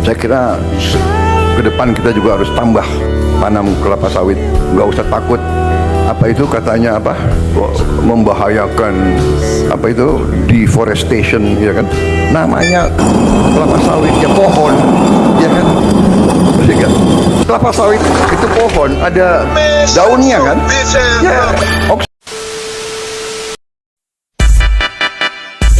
Saya kira ke depan kita juga harus tambah tanam kelapa sawit. Nggak usah takut apa itu katanya apa membahayakan apa itu deforestation ya kan, namanya kelapa sawit ya pohon ya kan, kelapa sawit itu pohon ada daunnya kan ya.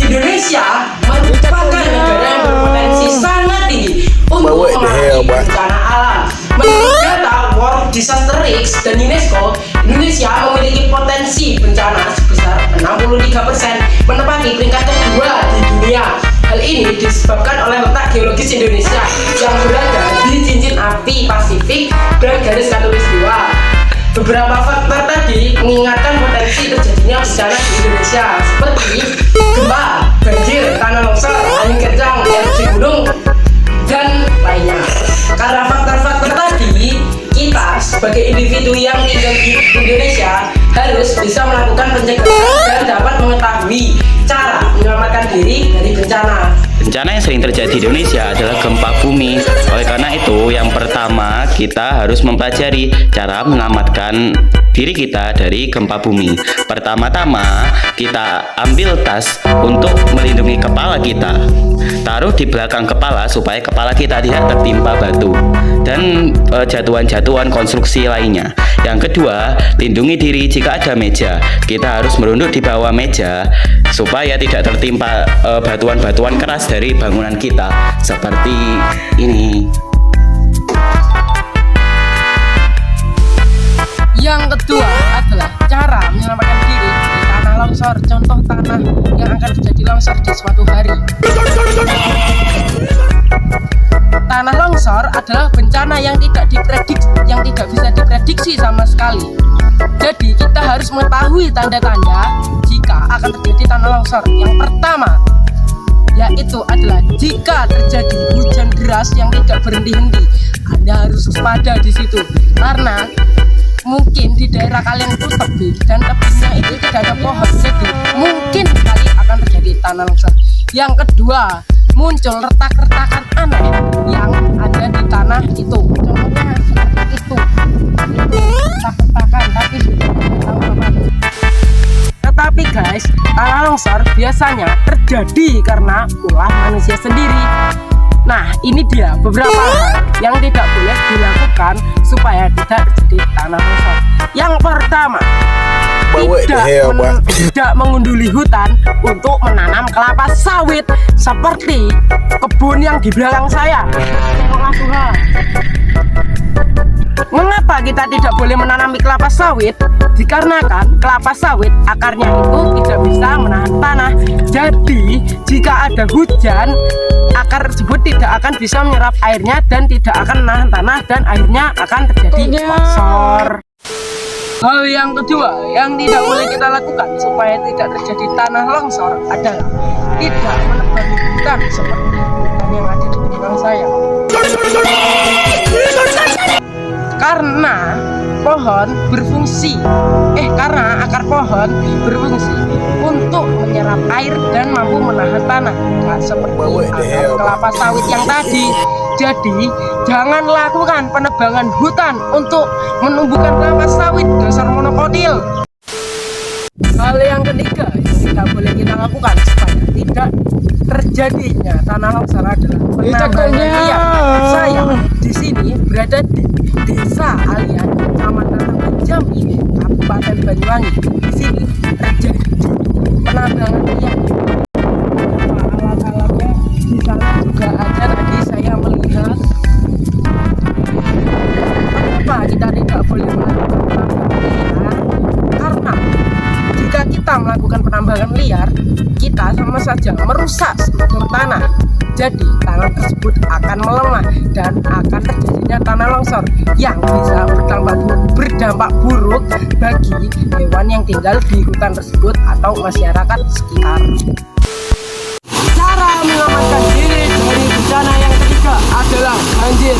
Indonesia merupakan negara yang berpotensi sangat tinggi untuk menghadapi bencana alam. Menurut data World Disaster Risk dan UNESCO, Indonesia memiliki potensi bencana sebesar 63%, menempati peringkat kedua di dunia. Hal ini disebabkan oleh letak geologis Indonesia yang berada di cincin api Pasifik dan garis khatulistiwa. Beberapa faktor tadi mengingatkan potensi terjadinya bencana di Indonesia seperti gempa, banjir, tanah longsor, angin kencang, erupsi gunung, dan lainnya. Karena faktor-faktor tadi, kita sebagai individu yang tinggal di Indonesia harus bisa melakukan pencegahan dan dapat mengetahui cara menyelamatkan diri dari bencana. Bencana yang sering terjadi di Indonesia adalah gempa bumi. Oleh karena itu, yang pertama kita harus mempelajari cara menyelamatkan diri kita dari gempa bumi. Pertama-tama, kita ambil tas untuk melindungi kepala kita. Taruh di belakang kepala supaya kepala kita tidak tertimpa batu dan jatuhan-jatuhan konstruksi lainnya. Yang kedua, lindungi diri jika ada meja. Kita harus merunduk di bawah meja supaya tidak tertimpa batuan-batuan keras dari bangunan kita seperti ini. Yang kedua adalah cara menyelamatkan diri dari tanah longsor. Contoh tanah yang akan terjadi longsor di suatu hari. Tanah longsor adalah bencana yang tidak bisa diprediksi sama sekali. Jadi kita harus mengetahui tanda-tanda jika akan terjadi tanah longsor. Yang pertama yaitu adalah jika terjadi hujan deras yang tidak berhenti-henti. Anda harus waspada di situ karena mungkin di daerah kalian itu tebing dan tebingnya itu tidak ada pohon, jadi mungkin sekali akan terjadi tanah longsor. Yang kedua, muncul retak-retakan aneh yang ada di tanah itu. Contohnya seperti itu, retak-retakan tapi sudah tahu apa. Tetapi guys, tanah longsor biasanya terjadi karena ulah manusia sendiri. Nah, ini dia beberapa hal yang tidak boleh dilakukan supaya tidak terjadi tanah longsor. Yang pertama, tidak mengunduli hutan untuk menanam kelapa sawit seperti kebun yang di belakang saya. Mengapa kita tidak boleh menanami kelapa sawit? Dikarenakan kelapa sawit akarnya itu tidak bisa menahan tanah. Jadi jika ada hujan, akar tersebut tidak akan bisa menyerap airnya dan tidak akan menahan tanah dan akhirnya akan terjadi longsor. Hal yang kedua yang tidak boleh kita lakukan supaya tidak terjadi tanah longsor adalah tidak menebang hutan seperti hutan yang ada di belakang saya. Karena akar pohon berfungsi untuk menyerap air dan mampu menahan tanah, nah, seperti akar kelapa sawit yang tadi. Jadi jangan lakukan penebangan hutan untuk menumbuhkan kelapa sawit, dasar monokotil. Hal yang ketiga yang tidak boleh kita lakukan supaya tidak terjadinya tanah longsor adalah penambangan liar. Saya di sini berada di Desa Alian, Kecamatan Jambi, Kabupaten Banyuwangi. Di sini terjadi penambangan liar. Alat-alatnya di sana juga ada. Tadi saya melihat. Kenapa kita tidak boleh melakukan penambangan liar? Karena jika kita melakukan penambangan liar, kita sama saja merusak struktur tanah. Jadi tanah tersebut akan melemah dan akan terjadinya tanah longsor yang bisa berdampak buruk bagi hewan yang tinggal di hutan tersebut atau masyarakat sekitar. Cara menyelamatkan diri dari bencana yang ketiga adalah banjir.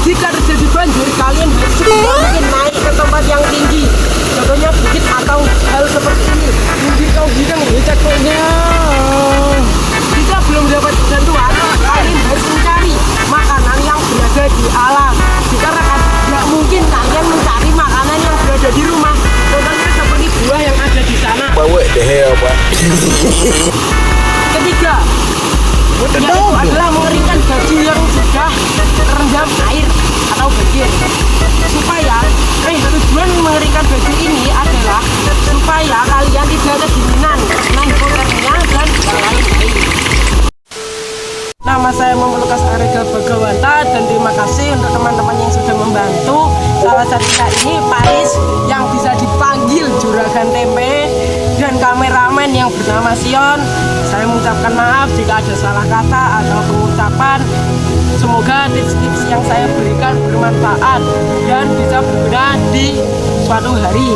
Jika terjadi banjir, kalian harus mungkin naik ke tempat yang tinggi, contohnya bukit atau hal seperti ini. Mungkin kau bilang cekoknya. Jika belum dapat bantuan, kalian harus mencari Warga Bagawanta, dan terima kasih untuk teman-teman yang sudah membantu. Salah satunya ini Paris yang bisa dipanggil Juragan Tempe, dan kameramen yang bernama Sion. Saya mengucapkan maaf jika ada salah kata atau pengucapan. Semoga tips-tips yang saya berikan bermanfaat dan bisa berguna di suatu hari.